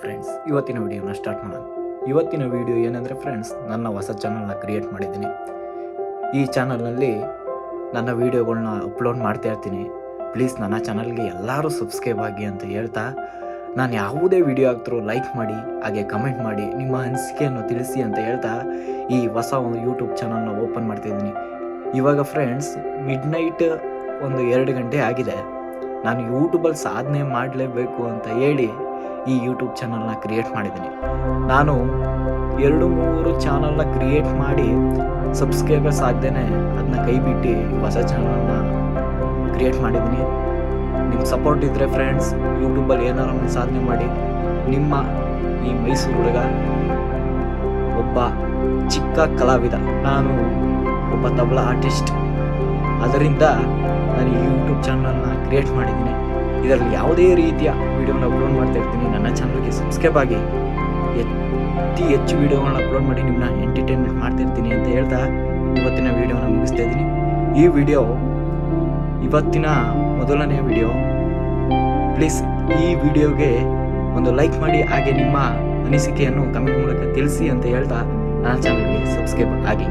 Friends, ಇವತ್ತಿನ ವಿಡಿಯೋನ start ಮಾಡೋಣ. ಇವತ್ತಿನ ವಿಡಿಯೋ ಏನಂದರೆ ಫ್ರೆಂಡ್ಸ್, ನನ್ನ ಹೊಸ ಚಾನಲ್ನ ಕ್ರಿಯೇಟ್ ಮಾಡಿದ್ದೀನಿ. ಈ ಚಾನಲ್ನಲ್ಲಿ ನನ್ನ ವೀಡಿಯೋಗಳನ್ನ ಅಪ್ಲೋಡ್ ಮಾಡ್ತಾ ಇರ್ತೀನಿ. ಪ್ಲೀಸ್ ನನ್ನ ಚಾನಲ್ಗೆ ಎಲ್ಲರೂ ಸಬ್ಸ್ಕ್ರೈಬ್ ಆಗಿ ಅಂತ ಹೇಳ್ತಾ, ನಾನು ಯಾವುದೇ ವಿಡಿಯೋ ಆಗ್ತಿರೋ ಲೈಕ್ ಮಾಡಿ, ಹಾಗೆ ಕಮೆಂಟ್ ಮಾಡಿ, ನಿಮ್ಮ ಅನಿಸಿಕೆಯನ್ನು ತಿಳಿಸಿ ಅಂತ ಹೇಳ್ತಾ ಈ ಹೊಸ ಒಂದು ಯೂಟ್ಯೂಬ್ ಚಾನಲ್ನ ಓಪನ್ ಮಾಡ್ತಾಯಿದ್ದೀನಿ. ಇವಾಗ ಫ್ರೆಂಡ್ಸ್ ಮಿಡ್ನೈಟ್ ಒಂದು 2 ಗಂಟೆ ಆಗಿದೆ. ನಾನು ಯೂಟ್ಯೂಬಲ್ಲಿ ಸಾಧನೆ ಮಾಡಲೇಬೇಕು ಅಂತ ಹೇಳಿ ಈ ಯೂಟ್ಯೂಬ್ ಚಾನಲ್ನ ಕ್ರಿಯೇಟ್ ಮಾಡಿದ್ದೀನಿ. ನಾನು 2-3 ಚಾನಲ್ನ ಕ್ರಿಯೇಟ್ ಮಾಡಿ ಸಬ್ಸ್ಕ್ರೈಬರ್ಸ್ ಆಗದೇನೆ ಅದನ್ನ ಕೈ ಬಿಟ್ಟು ಹೊಸ ಚಾನಲ್ನ ಕ್ರಿಯೇಟ್ ಮಾಡಿದ್ದೀನಿ. ನಿಮ್ಮ ಸಪೋರ್ಟ್ ಇದ್ದರೆ ಫ್ರೆಂಡ್ಸ್, ಯೂಟ್ಯೂಬಲ್ಲಿ ಏನಾರು ಒಂದು ಸಾಧನೆ ಮಾಡಿ. ನಿಮ್ಮ ಈ ಮೈಸೂರು ಹುಡುಗ ಒಬ್ಬ ಚಿಕ್ಕ ಕಲಾವಿದ, ನಾನು ಒಬ್ಬ ತಬಲಾ ಆರ್ಟಿಸ್ಟ್. ಅದರಿಂದ ನಾನು ಈ ಯೂಟ್ಯೂಬ್ ಚಾನಲ್ನ ಕ್ರಿಯೇಟ್ ಮಾಡಿದ್ದೀನಿ. ಇದರಲ್ಲಿ ಯಾವುದೇ ರೀತಿಯ ವೀಡಿಯೋನ ಅಪ್ಲೋಡ್ ಮಾಡ್ತಾ ಇರ್ತೀನಿ. ನನ್ನ ಚಾನಲ್ಗೆ ಸಬ್ಸ್ಕ್ರೈಬ್ ಆಗಿ, ಹೆಚ್ಚು ವೀಡಿಯೋಗಳನ್ನ ಅಪ್ಲೋಡ್ ಮಾಡಿ ನಿಮ್ಮನ್ನ ಎಂಟರ್ಟೈನ್ಮೆಂಟ್ ಮಾಡ್ತಿರ್ತೀನಿ ಅಂತ ಹೇಳ್ತಾ ಇವತ್ತಿನ ವೀಡಿಯೋನ ಮುಗಿಸ್ತಾ ಇದ್ದೀನಿ. ಈ ವಿಡಿಯೋ ಇವತ್ತಿನ ಮೊದಲನೇ ವಿಡಿಯೋ. ಪ್ಲೀಸ್ ಈ ವಿಡಿಯೋಗೆ ಒಂದು ಲೈಕ್ ಮಾಡಿ, ಹಾಗೆ ನಿಮ್ಮ ಅನಿಸಿಕೆಯನ್ನು ಕಮೆಂಟ್ ಮೂಲಕ ತಿಳಿಸಿ ಅಂತ ಹೇಳ್ತಾ ನನ್ನ ಚಾನಲ್ಗೆ ಸಬ್ಸ್ಕ್ರೈಬ್ ಆಗಿ.